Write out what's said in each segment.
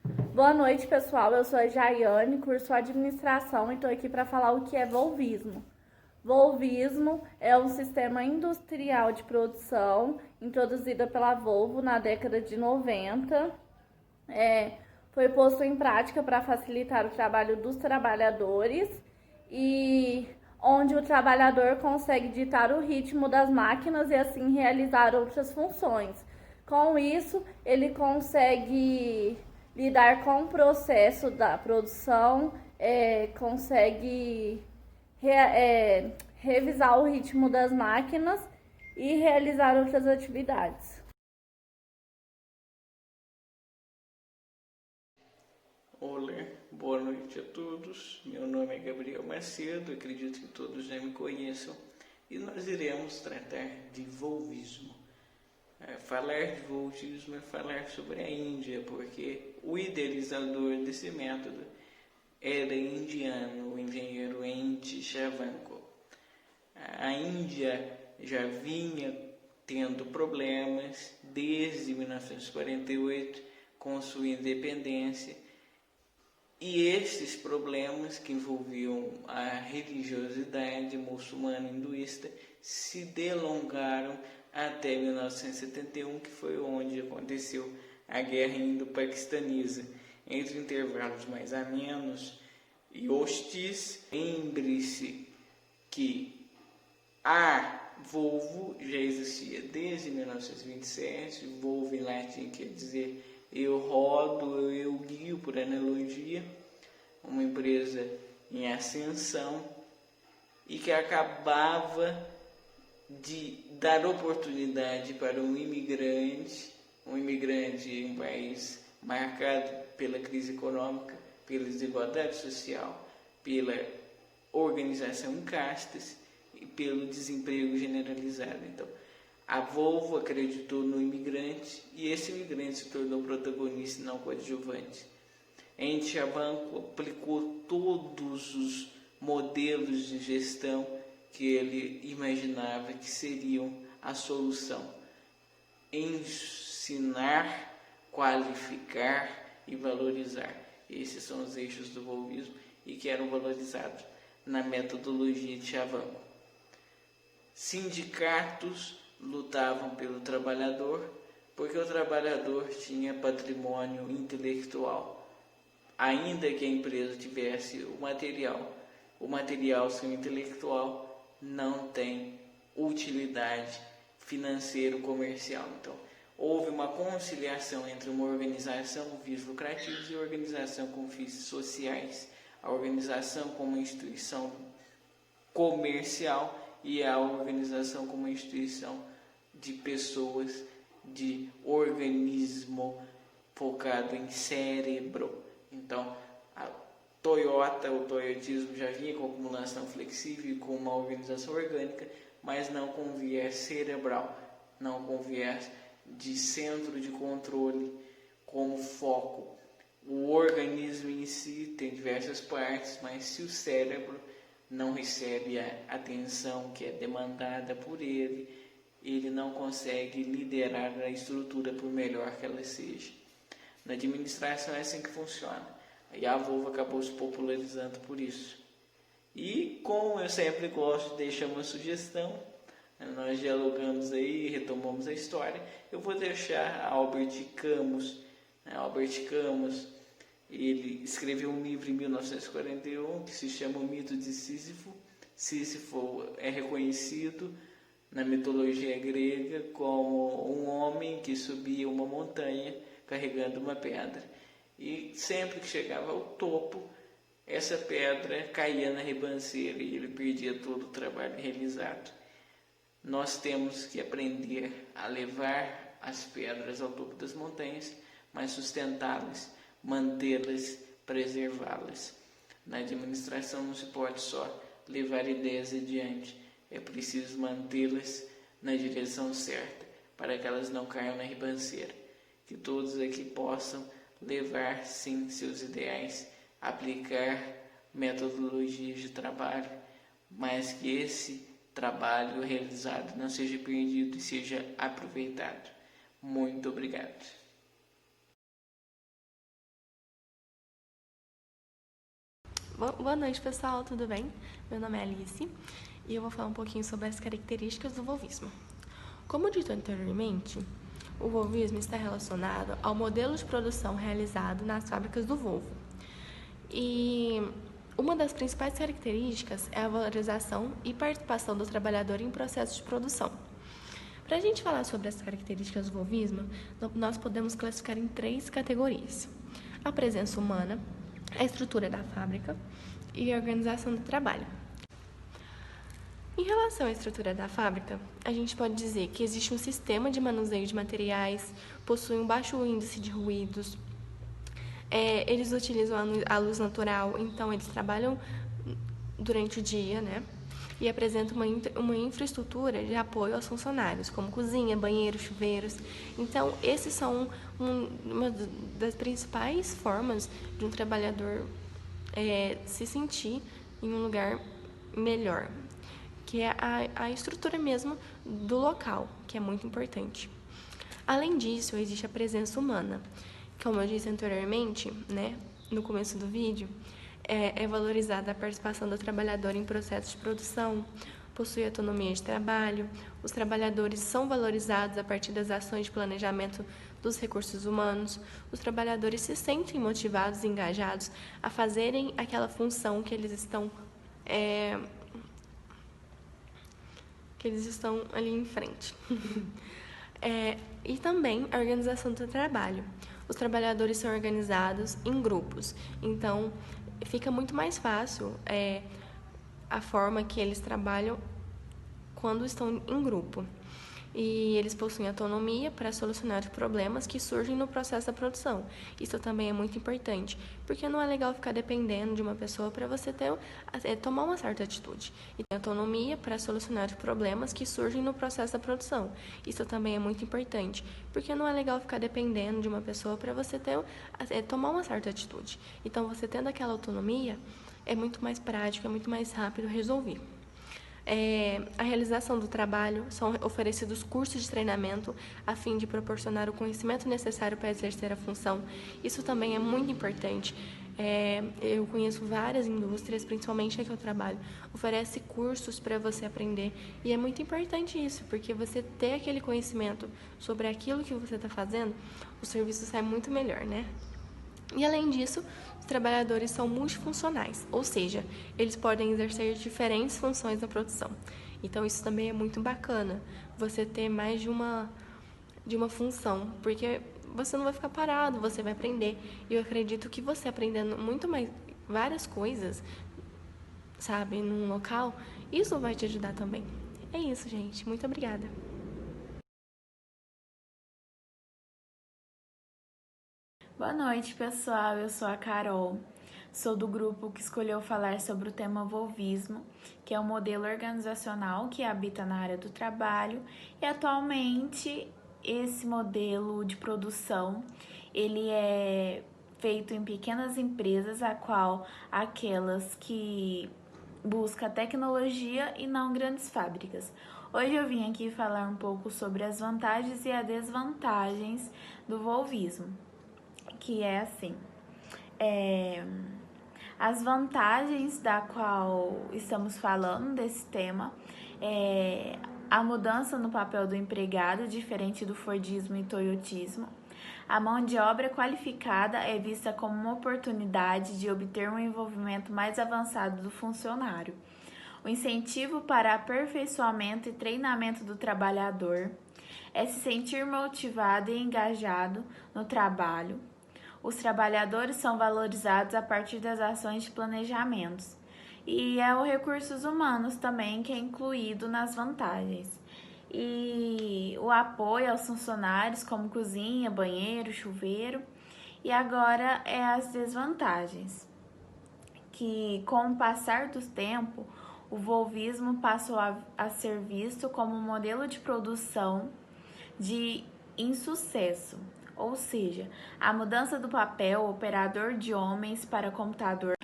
Boa noite, pessoal. Eu sou a Jaiane, curso Administração e estou aqui para falar o que é volvismo. Volvismo é um sistema industrial de produção introduzido pela Volvo na década de 90. Foi posto em prática para facilitar o trabalho dos trabalhadores e onde o trabalhador consegue ditar o ritmo das máquinas e assim realizar outras funções. Com isso, ele consegue lidar com o processo da produção, consegue revisar o ritmo das máquinas e realizar outras atividades. Olá, boa noite a todos. Meu nome é Gabriel Macedo, acredito que todos já me conheçam e nós iremos tratar de volvismo. Falar de volvismo é falar sobre a Índia, porque o idealizador desse método era indiano, o engenheiro N.T. Shavankar. A Índia já vinha tendo problemas desde 1948 com sua independência. E esses problemas que envolviam a religiosidade muçulmana hinduísta se delongaram até 1971, que foi onde aconteceu a guerra indo-paquistanesa. Entre intervalos mais amenos e hostis, lembre-se que a Volvo já existia desde 1927, Volvo em latim quer dizer eu rodo, eu guio, por analogia, uma empresa em ascensão e que acabava de dar oportunidade para um imigrante em um país marcado pela crise econômica, pela desigualdade social, pela organização em castas e pelo desemprego generalizado. Então, a Volvo acreditou no imigrante e esse imigrante se tornou protagonista e não coadjuvante. N.T. Shavankar aplicou todos os modelos de gestão que ele imaginava que seriam a solução. Ensinar, qualificar e valorizar. Esses são os eixos do volvismo e que eram valorizados na metodologia de Shavankar. Sindicatos lutavam pelo trabalhador, porque o trabalhador tinha patrimônio intelectual. Ainda que a empresa tivesse o material sem intelectual não tem utilidade financeiro-comercial. Então, houve uma conciliação entre uma organização com fins lucrativos e organização com fins sociais. A organização como instituição comercial e a organização como instituição de pessoas, de organismo focado em cérebro. Então, a Toyota, o toyotismo já vinha com acumulação flexível e com uma organização orgânica, mas não com viés cerebral, não com viés de centro de controle como foco. O organismo em si tem diversas partes, mas se o cérebro não recebe a atenção que é demandada por ele, ele não consegue liderar a estrutura por melhor que ela seja. Na administração é assim que funciona. E a Volvo acabou se popularizando por isso. E como eu sempre gosto de deixar uma sugestão, nós dialogamos aí, retomamos a história, eu vou deixar Albert Camus. Albert Camus, ele escreveu um livro em 1941 que se chama O Mito de Sísifo. Sísifo é reconhecido na mitologia grega como um homem que subia uma montanha carregando uma pedra. E sempre que chegava ao topo, essa pedra caía na ribanceira e ele perdia todo o trabalho realizado. Nós temos que aprender a levar as pedras ao topo das montanhas, mas sustentá-las, mantê-las, preservá-las. Na administração não se pode só levar ideias adiante, é preciso mantê-las na direção certa, para que elas não caiam na ribanceira. Que todos aqui possam levar sim seus ideais, aplicar metodologias de trabalho, mas que esse trabalho realizado não seja perdido e seja aproveitado. Muito obrigado. Boa noite, pessoal, tudo bem? Meu nome é Alice e eu vou falar um pouquinho sobre as características do volvismo. Como dito anteriormente, o volvismo está relacionado ao modelo de produção realizado nas fábricas do Volvo. E uma das principais características é a valorização e participação do trabalhador em processos de produção. Para a gente falar sobre as características do volvismo, nós podemos classificar em 3 categorias: a presença humana, a estrutura da fábrica e a organização do trabalho. Em relação à estrutura da fábrica, a gente pode dizer que existe um sistema de manuseio de materiais, possui um baixo índice de ruídos, eles utilizam a luz natural, então eles trabalham durante o dia, né? E apresentam uma infraestrutura de apoio aos funcionários, como cozinha, banheiro, chuveiros. Então, esses são uma das principais formas de um trabalhador se sentir em um lugar melhor, que é a estrutura mesmo do local, que é muito importante. Além disso, existe a presença humana. Como eu disse anteriormente, né, no começo do vídeo, é valorizada a participação do trabalhador em processos de produção, possui autonomia de trabalho, os trabalhadores são valorizados a partir das ações de planejamento dos recursos humanos, os trabalhadores se sentem motivados e engajados a fazerem aquela função que eles estão ali em frente. E também a organização do trabalho. Os trabalhadores são organizados em grupos, então fica muito mais fácil a forma que eles trabalham quando estão em grupo. E eles possuem autonomia para solucionar os problemas que surgem no processo da produção. Isso também é muito importante, porque não é legal ficar dependendo de uma pessoa para você tomar uma certa atitude. E tem autonomia para solucionar os problemas que surgem no processo da produção. Isso também é muito importante, porque não é legal ficar dependendo de uma pessoa para você tomar uma certa atitude. Então, você tendo aquela autonomia, é muito mais prático, é muito mais rápido resolver. A realização do trabalho, são oferecidos cursos de treinamento a fim de proporcionar o conhecimento necessário para exercer a função. Isso também é muito importante. Eu conheço várias indústrias, principalmente a que eu trabalho, oferece cursos para você aprender, e é muito importante isso, porque você ter aquele conhecimento sobre aquilo que você está fazendo, o serviço sai muito melhor, né? E além disso, os trabalhadores são multifuncionais, ou seja, eles podem exercer diferentes funções na produção. Então isso também é muito bacana, você ter mais de uma função, porque você não vai ficar parado, você vai aprender. E eu acredito que você aprendendo muito mais, várias coisas, sabe, num local, isso vai te ajudar também. É isso, gente. Muito obrigada. Boa noite, pessoal. Eu sou a Carol. Sou do grupo que escolheu falar sobre o tema volvismo, que é um modelo organizacional que habita na área do trabalho, e atualmente esse modelo de produção, ele é feito em pequenas empresas, a qual aquelas que buscam tecnologia e não grandes fábricas. Hoje eu vim aqui falar um pouco sobre as vantagens e as desvantagens do volvismo, que é assim, as vantagens da qual estamos falando desse tema é a mudança no papel do empregado, diferente do Fordismo e Toyotismo. A mão de obra qualificada é vista como uma oportunidade de obter um envolvimento mais avançado do funcionário. O incentivo para aperfeiçoamento e treinamento do trabalhador é se sentir motivado e engajado no trabalho. Os trabalhadores são valorizados a partir das ações de planejamentos. E é o recursos humanos também que é incluído nas vantagens. E o apoio aos funcionários, como cozinha, banheiro, chuveiro. E agora é as desvantagens, que com o passar do tempo, o volvismo passou a ser visto como um modelo de produção de insucesso. Ou seja, a mudança do papel operador de homens para computador,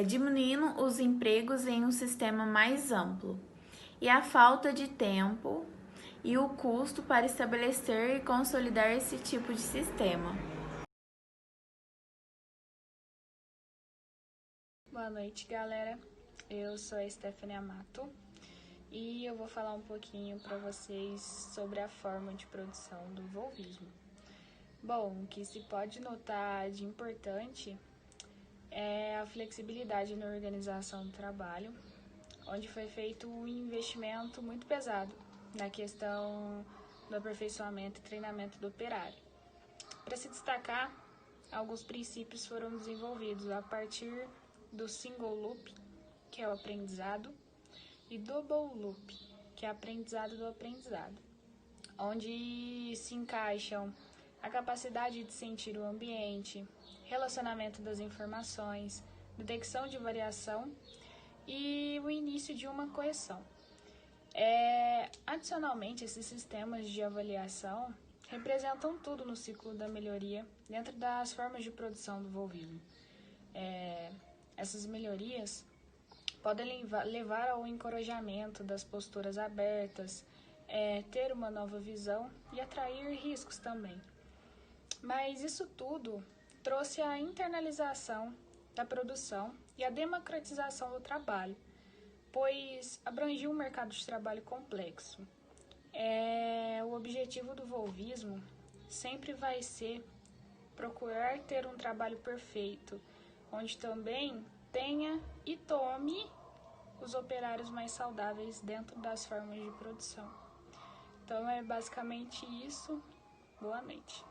diminuindo os empregos em um sistema mais amplo, e a falta de tempo e o custo para estabelecer e consolidar esse tipo de sistema. Boa Boa noite, galera. Eu sou a Stephanie Amato e eu vou falar um pouquinho para vocês sobre a forma de produção do volvismo. Bom, o que se pode notar de importante é a flexibilidade na organização do trabalho, onde foi feito um investimento muito pesado na questão do aperfeiçoamento e treinamento do operário. Para se destacar, alguns princípios foram desenvolvidos a partir do single loop, que é o aprendizado, e double loop, que é aprendizado do aprendizado, onde se encaixam a capacidade de sentir o ambiente, relacionamento das informações, detecção de variação e o início de uma correção. Adicionalmente, esses sistemas de avaliação representam tudo no ciclo da melhoria dentro das formas de produção do volvismo. Essas melhorias podem levar ao encorajamento das posturas abertas, ter uma nova visão e atrair riscos também. Mas isso tudo trouxe a internalização da produção e a democratização do trabalho, pois abrangiu um mercado de trabalho complexo. O objetivo do volvismo sempre vai ser procurar ter um trabalho perfeito, onde também tenha e tome os operários mais saudáveis dentro das formas de produção. Então é basicamente isso. Boa noite.